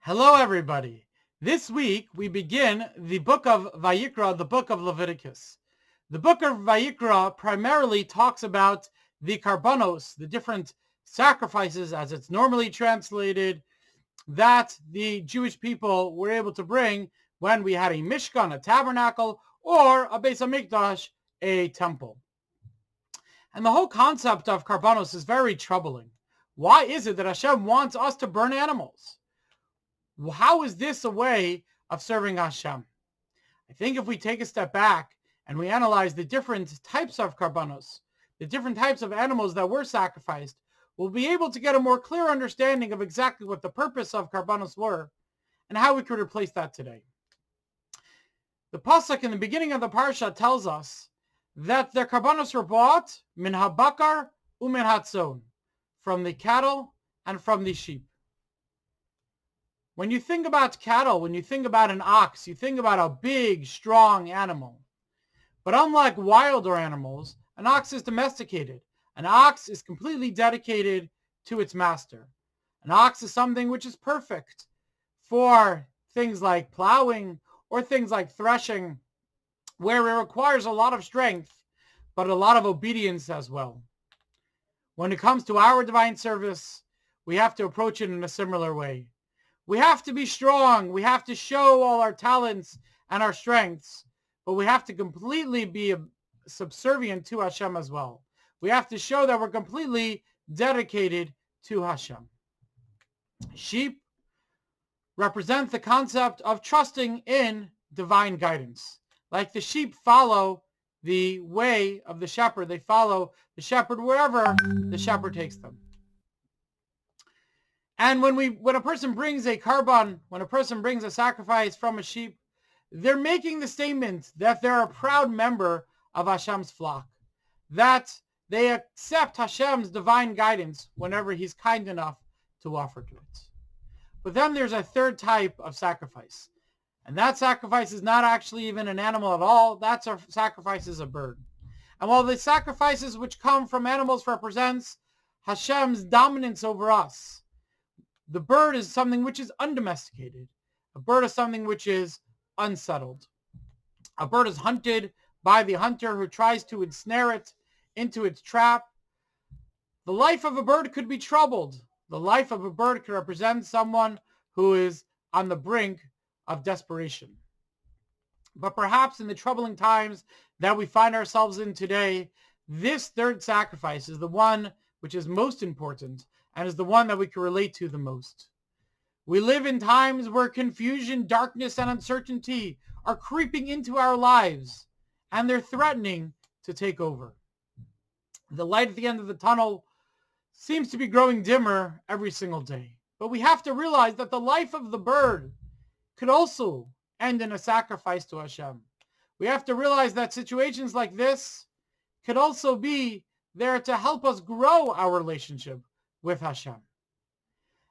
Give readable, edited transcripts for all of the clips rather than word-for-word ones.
Hello, everybody. This week, we begin the book of Vayikra, the book of Leviticus. The book of Vayikra primarily talks about the karbanos, the different sacrifices, as it's normally translated, that the Jewish people were able to bring when we had a mishkan, a tabernacle, or a Beis HaMikdash, a temple. And the whole concept of karbanos is very troubling. Why is it that Hashem wants us to burn animals? How is this a way of serving Hashem? I think if we take a step back and we analyze the different types of karbanos, the different types of animals that were sacrificed, we'll be able to get a more clear understanding of exactly what the purpose of karbanos were and how we could replace that today. The pasuk in the beginning of the parsha tells us that the karbanos were bought min habakar umin hatzon, from the cattle and from the sheep. When you think about cattle, when you think about an ox, you think about a big, strong animal. But unlike wilder animals, an ox is domesticated. An ox is completely dedicated to its master. An ox is something which is perfect for things like plowing or things like threshing, where it requires a lot of strength, but a lot of obedience as well. When it comes to our divine service, we have to approach it in a similar way. We have to be strong. We have to show all our talents and our strengths, but we have to completely be subservient to Hashem as well. We have to show that we're completely dedicated to Hashem. Sheep represent the concept of trusting in divine guidance. Like the sheep follow the way of the shepherd. They follow the shepherd wherever the shepherd takes them. And when a person brings a karban, when a person brings a sacrifice from a sheep, they're making the statement that they're a proud member of Hashem's flock, that they accept Hashem's divine guidance whenever he's kind enough to offer to it. But then there's a third type of sacrifice, and that sacrifice is not actually even an animal at all. That sacrifice is a bird. And while the sacrifices which come from animals represents Hashem's dominance over us, the bird is something which is undomesticated. A bird is something which is unsettled. A bird is hunted by the hunter who tries to ensnare it into its trap. The life of a bird could be troubled. The life of a bird could represent someone who is on the brink of desperation. But perhaps in the troubling times that we find ourselves in today, this third sacrifice is the one which is most important and is the one that we can relate to the most. We live in times where confusion, darkness, and uncertainty are creeping into our lives, and they're threatening to take over. The light at the end of the tunnel seems to be growing dimmer every single day. But we have to realize that the life of the bird could also end in a sacrifice to Hashem. We have to realize that situations like this could also be there to help us grow our relationship with Hashem.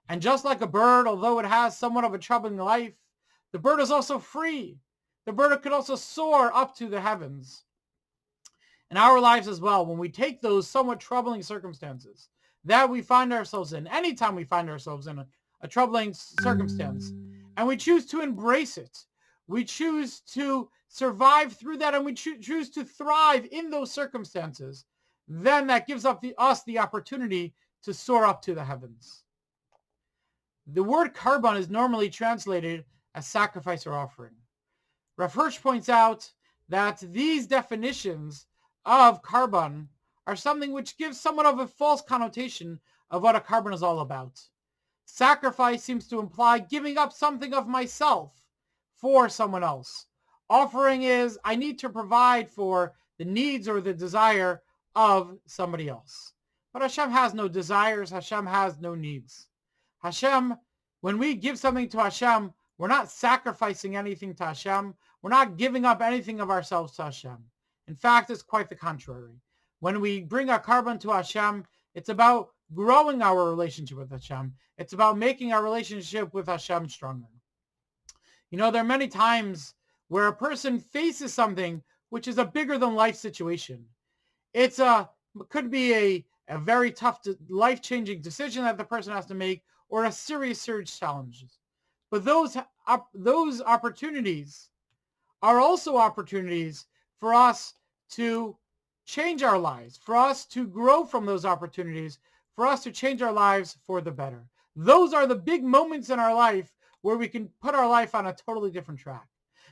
And just like a bird, although it has somewhat of a troubling life, the bird is also free. The bird could also soar up to the heavens. In our lives as well, when we take those somewhat troubling circumstances that we find ourselves in, anytime we find ourselves in a troubling circumstance, and we choose to embrace it, we choose to survive through that, and we choose to thrive in those circumstances, then that gives us the opportunity to soar up to the heavens. The word karban is normally translated as sacrifice or offering. Rav Hirsch points out that these definitions of karban are something which gives somewhat of a false connotation of what a karban is all about. Sacrifice seems to imply giving up something of myself for someone else. Offering is, I need to provide for the needs or the desire of somebody else. But Hashem has no desires. Hashem has no needs. Hashem, when we give something to Hashem, we're not sacrificing anything to Hashem. We're not giving up anything of ourselves to Hashem. In fact, it's quite the contrary. When we bring our karban to Hashem, it's about growing our relationship with Hashem. It's about making our relationship with Hashem stronger. You know, there are many times where a person faces something which is a bigger than life situation. It could be a very tough, life-changing decision that the person has to make, or a serious challenges. But those opportunities are also opportunities for us to change our lives, for us to grow from those opportunities, for us to change our lives for the better. Those are the big moments in our life where we can put our life on a totally different track.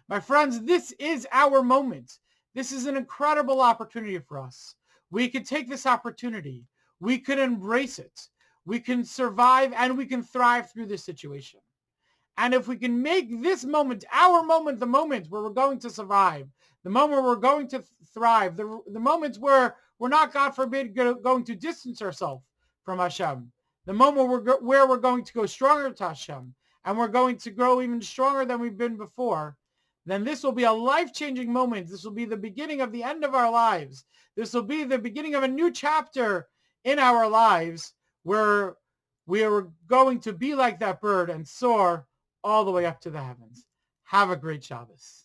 My friends, this is our moment. This is an incredible opportunity for us. We could take this opportunity. We could embrace it. We can survive and we can thrive through this situation. And if we can make this moment, our moment, the moment where we're going to survive, the moment where we're going to thrive, the moments where we're not, God forbid, going to distance ourselves from Hashem, the moment where we're going to go stronger to Hashem, and we're going to grow even stronger than we've been before, then this will be a life-changing moment. This will be the beginning of the end of our lives. This will be the beginning of a new chapter in our lives where we are going to be like that bird and soar all the way up to the heavens. Have a great Shabbos.